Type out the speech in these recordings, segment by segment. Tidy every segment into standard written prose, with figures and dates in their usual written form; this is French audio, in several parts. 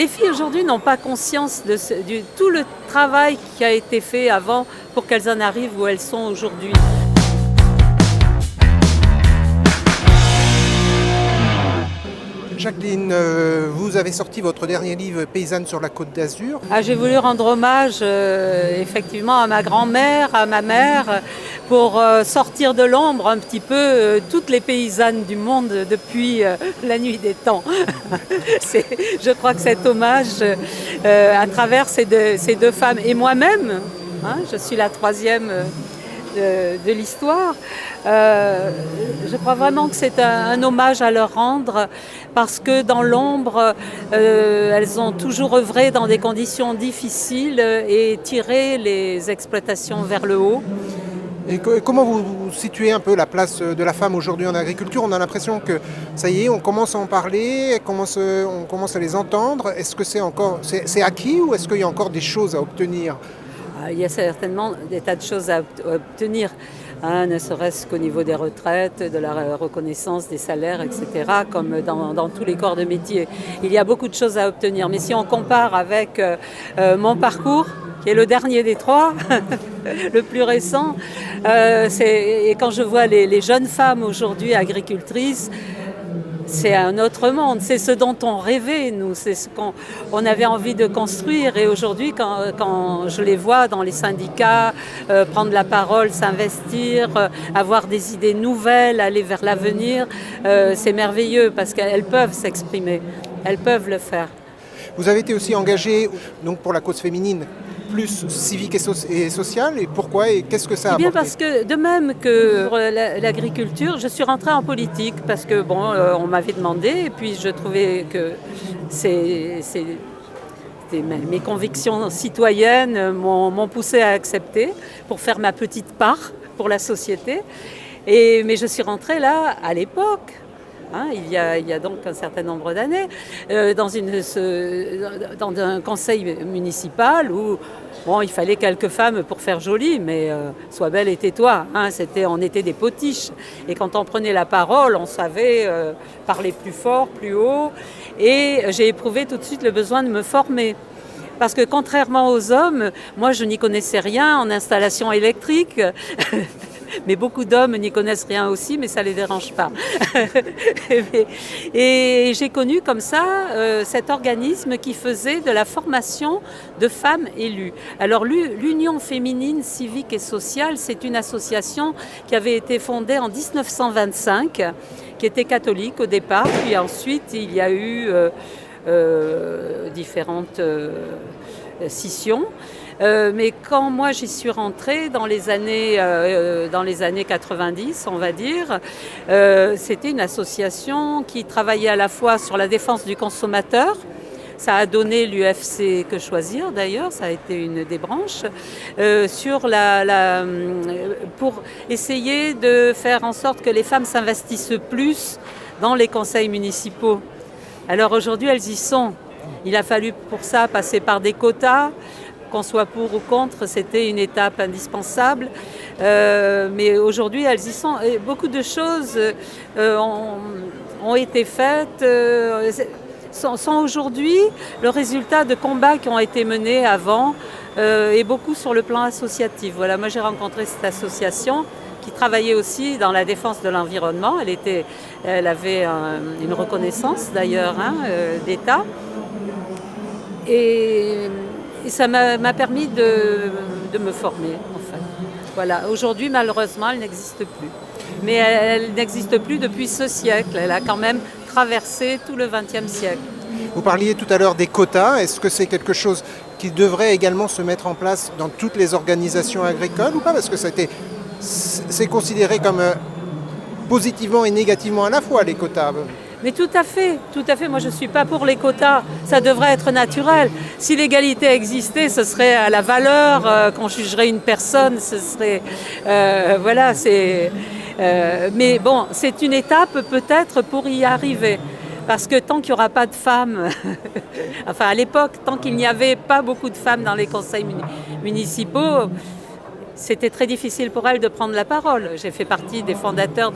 Les filles aujourd'hui n'ont pas conscience de tout le travail qui a été fait avant pour qu'elles en arrivent où elles sont aujourd'hui. Jacqueline, vous avez sorti votre dernier livre Paysanne sur la Côte d'Azur. J'ai voulu rendre hommage effectivement à ma grand-mère, à ma mère, pour sortir de l'ombre un petit peu toutes les paysannes du monde depuis la nuit des temps. Je crois que cet hommage à travers ces deux femmes et moi-même, je suis la troisième de l'histoire. Je crois vraiment que c'est un hommage à leur rendre parce que dans l'ombre, elles ont toujours œuvré dans des conditions difficiles et tiré les exploitations vers le haut. Et comment vous situez un peu la place de la femme aujourd'hui en agriculture? On a l'impression que ça y est, on commence à en parler, on commence à les entendre. Est-ce que c'est acquis ou est-ce qu'il y a encore des choses à obtenir? Il y a certainement des tas de choses à obtenir, ne serait-ce qu'au niveau des retraites, de la reconnaissance des salaires, etc., comme dans tous les corps de métier. Il y a beaucoup de choses à obtenir. Mais si on compare avec mon parcours, qui est le dernier des trois, le plus récent, et quand je vois les jeunes femmes aujourd'hui agricultrices, c'est un autre monde, c'est ce dont on rêvait, nous, c'est ce qu'on avait envie de construire. Et aujourd'hui, quand je les vois dans les syndicats, prendre la parole, s'investir, avoir des idées nouvelles, aller vers l'avenir, c'est merveilleux parce qu'elles peuvent s'exprimer, elles peuvent le faire. Vous avez été aussi engagée donc, pour la cause féminine, plus civique et sociale, et pourquoi et qu'est-ce que ça a apporté? Bien parce que de même que pour l'agriculture, je suis rentrée en politique parce que on m'avait demandé et puis je trouvais que mes convictions citoyennes m'ont poussée à accepter pour faire ma petite part pour la société. Mais je suis rentrée là à l'époque. Il y a donc un certain nombre d'années, dans un conseil municipal où il fallait quelques femmes pour faire joli, mais sois belle et tais-toi. On était des potiches. Et quand on prenait la parole, on savait parler plus fort, plus haut. Et j'ai éprouvé tout de suite le besoin de me former. Parce que contrairement aux hommes, moi je n'y connaissais rien en installation électrique. Mais beaucoup d'hommes n'y connaissent rien aussi, mais ça ne les dérange pas. Et j'ai connu comme ça cet organisme qui faisait de la formation de femmes élues. Alors l'Union féminine civique et sociale, c'est une association qui avait été fondée en 1925, qui était catholique au départ, puis ensuite il y a eu différentes scissions. Mais quand moi j'y suis rentrée dans les années 90, on va dire, c'était une association qui travaillait à la fois sur la défense du consommateur. Ça a donné l'UFC Que Choisir d'ailleurs, ça a été une des branches, pour essayer de faire en sorte que les femmes s'investissent plus dans les conseils municipaux. Alors aujourd'hui elles y sont. Il a fallu pour ça passer par des quotas. Qu'on soit pour ou contre, c'était une étape indispensable. Mais aujourd'hui, elles y sont. Et beaucoup de choses ont été faites, sont aujourd'hui le résultat de combats qui ont été menés avant et beaucoup sur le plan associatif. Voilà, moi j'ai rencontré cette association qui travaillait aussi dans la défense de l'environnement. Elle avait une reconnaissance d'ailleurs d'État. Et ça m'a permis de me former, en fait. Voilà. Aujourd'hui, malheureusement, elle n'existe plus. Mais elle n'existe plus depuis ce siècle. Elle a quand même traversé tout le XXe siècle. Vous parliez tout à l'heure des quotas. Est-ce que c'est quelque chose qui devrait également se mettre en place dans toutes les organisations agricoles ou pas? Parce que c'est considéré comme positivement et négativement à la fois, les quotas. Mais tout à fait. Moi, je ne suis pas pour les quotas. Ça devrait être naturel. Si l'égalité existait, ce serait à la valeur qu'on jugerait une personne. Ce serait... mais bon, c'est une étape peut-être pour y arriver. Parce que tant qu'il n'y aura pas de femmes, enfin à l'époque, tant qu'il n'y avait pas beaucoup de femmes dans les conseils municipaux, c'était très difficile pour elle de prendre la parole. J'ai fait partie des fondateurs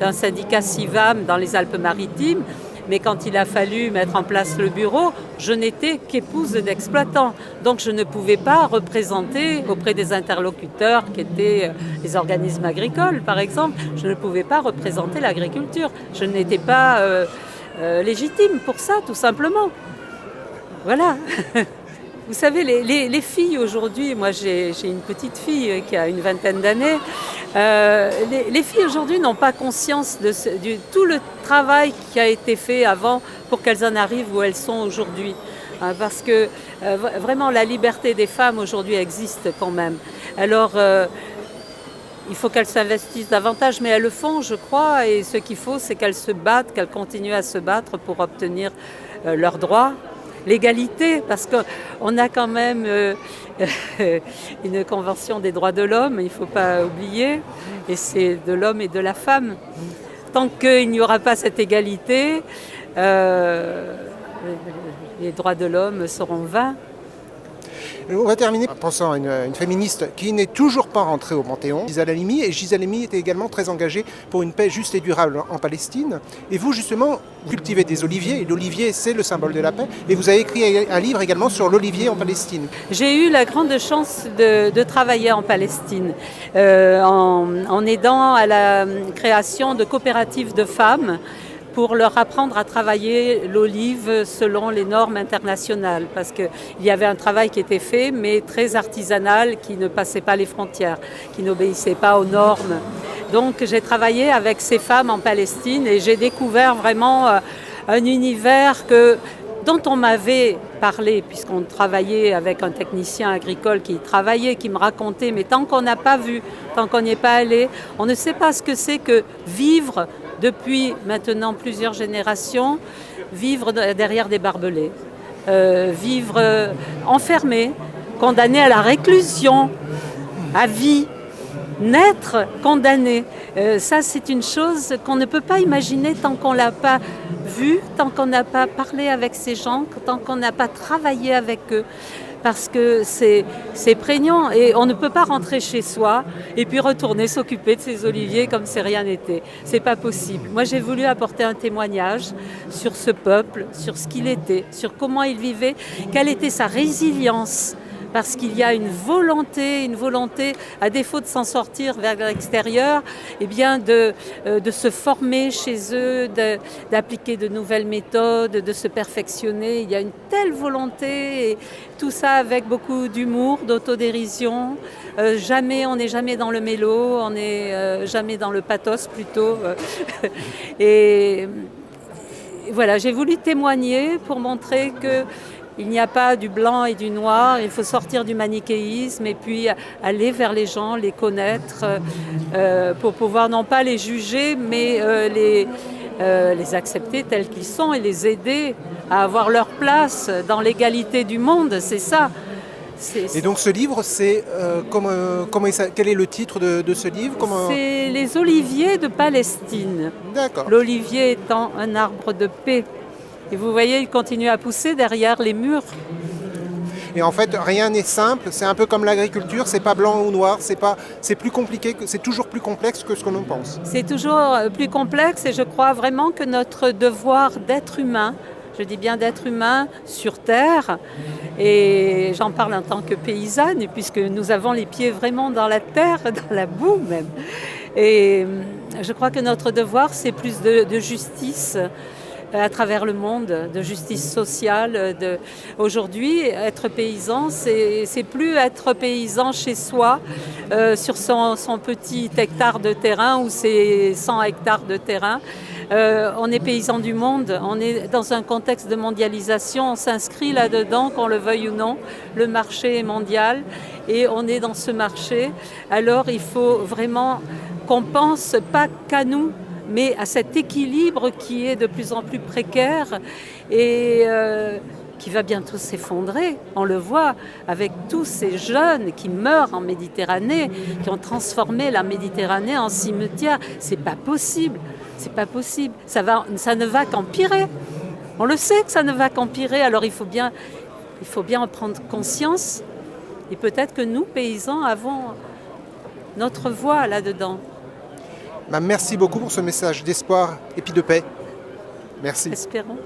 d'un syndicat CIVAM dans les Alpes-Maritimes. Mais quand il a fallu mettre en place le bureau, je n'étais qu'épouse d'exploitant. Donc je ne pouvais pas représenter auprès des interlocuteurs qui étaient les organismes agricoles, par exemple, je ne pouvais pas représenter l'agriculture. Je n'étais pas légitime pour ça, tout simplement. Voilà. Vous savez, les filles aujourd'hui, moi j'ai une petite fille qui a une vingtaine d'années, les filles aujourd'hui n'ont pas conscience de tout le travail qui a été fait avant pour qu'elles en arrivent où elles sont aujourd'hui. Parce que vraiment la liberté des femmes aujourd'hui existe quand même. Alors il faut qu'elles s'investissent davantage, mais elles le font, je crois, et ce qu'il faut, c'est qu'elles se battent, qu'elles continuent à se battre pour obtenir leurs droits. L'égalité, parce qu'on a quand même une convention des droits de l'homme, il ne faut pas oublier, et c'est de l'homme et de la femme. Tant qu'il n'y aura pas cette égalité, les droits de l'homme seront vains. On va terminer en pensant à une féministe qui n'est toujours pas rentrée au Panthéon, Gisèle Halimi. Et Gisèle Halimi était également très engagée pour une paix juste et durable en Palestine. Et vous, justement, cultivez des oliviers. Et l'olivier, c'est le symbole de la paix. Et vous avez écrit un livre également sur l'olivier en Palestine. J'ai eu la grande chance de travailler en Palestine, en aidant à la création de coopératives de femmes, pour leur apprendre à travailler l'olive selon les normes internationales, parce qu'il y avait un travail qui était fait, mais très artisanal, qui ne passait pas les frontières, qui n'obéissait pas aux normes. Donc j'ai travaillé avec ces femmes en Palestine et j'ai découvert vraiment un univers dont on m'avait parlé, puisqu'on travaillait avec un technicien agricole qui travaillait, qui me racontait, mais tant qu'on n'a pas vu, tant qu'on n'y est pas allé, on ne sait pas ce que c'est que vivre depuis maintenant plusieurs générations, vivre derrière des barbelés, vivre enfermé, condamné à la réclusion, à vie, naître condamné. Ça, c'est une chose qu'on ne peut pas imaginer tant qu'on ne l'a pas vu, tant qu'on n'a pas parlé avec ces gens, tant qu'on n'a pas travaillé avec eux. Parce que c'est prégnant et on ne peut pas rentrer chez soi et puis retourner s'occuper de ses oliviers comme si rien n'était. C'est pas possible. Moi, j'ai voulu apporter un témoignage sur ce peuple, sur ce qu'il était, sur comment il vivait, quelle était sa résilience. Parce qu'il y a une volonté, à défaut de s'en sortir vers l'extérieur, eh bien de se former chez eux, d'appliquer de nouvelles méthodes, de se perfectionner. Il y a une telle volonté, et tout ça avec beaucoup d'humour, d'autodérision. On n'est jamais dans le mélo, on n'est jamais dans le pathos plutôt. Et voilà, j'ai voulu témoigner pour montrer que il n'y a pas du blanc et du noir, il faut sortir du manichéisme et puis aller vers les gens, les connaître, pour pouvoir non pas les juger, mais les accepter tels qu'ils sont et les aider à avoir leur place dans l'égalité du monde, c'est ça. Et donc ce livre, c'est quel est le titre de ce livre? C'est Les oliviers de Palestine. D'accord. L'olivier étant un arbre de paix. Et vous voyez, il continue à pousser derrière les murs. Et en fait, rien n'est simple. C'est un peu comme l'agriculture. C'est pas blanc ou noir. C'est plus compliqué. C'est toujours plus complexe que ce qu'on en pense. C'est toujours plus complexe. Et je crois vraiment que notre devoir d'être humain, je dis bien d'être humain sur Terre, et j'en parle en tant que paysanne, puisque nous avons les pieds vraiment dans la terre, dans la boue même. Et je crois que notre devoir, c'est plus de justice à travers le monde, de justice sociale. Aujourd'hui, être paysan, c'est plus être paysan chez soi, sur son petit hectare de terrain ou ses 100 hectares de terrain. On est paysan du monde, on est dans un contexte de mondialisation, on s'inscrit là-dedans, qu'on le veuille ou non. Le marché est mondial et on est dans ce marché. Alors il faut vraiment qu'on pense pas qu'à nous, mais à cet équilibre qui est de plus en plus précaire et qui va bientôt s'effondrer. On le voit avec tous ces jeunes qui meurent en Méditerranée, qui ont transformé la Méditerranée en cimetière. C'est pas possible, c'est pas possible. Ça ne va qu'empirer. On le sait que ça ne va qu'empirer, alors il faut bien en prendre conscience. Et peut-être que nous, paysans, avons notre voix là-dedans. Merci beaucoup pour ce message d'espoir et puis de paix. Merci. Espérons.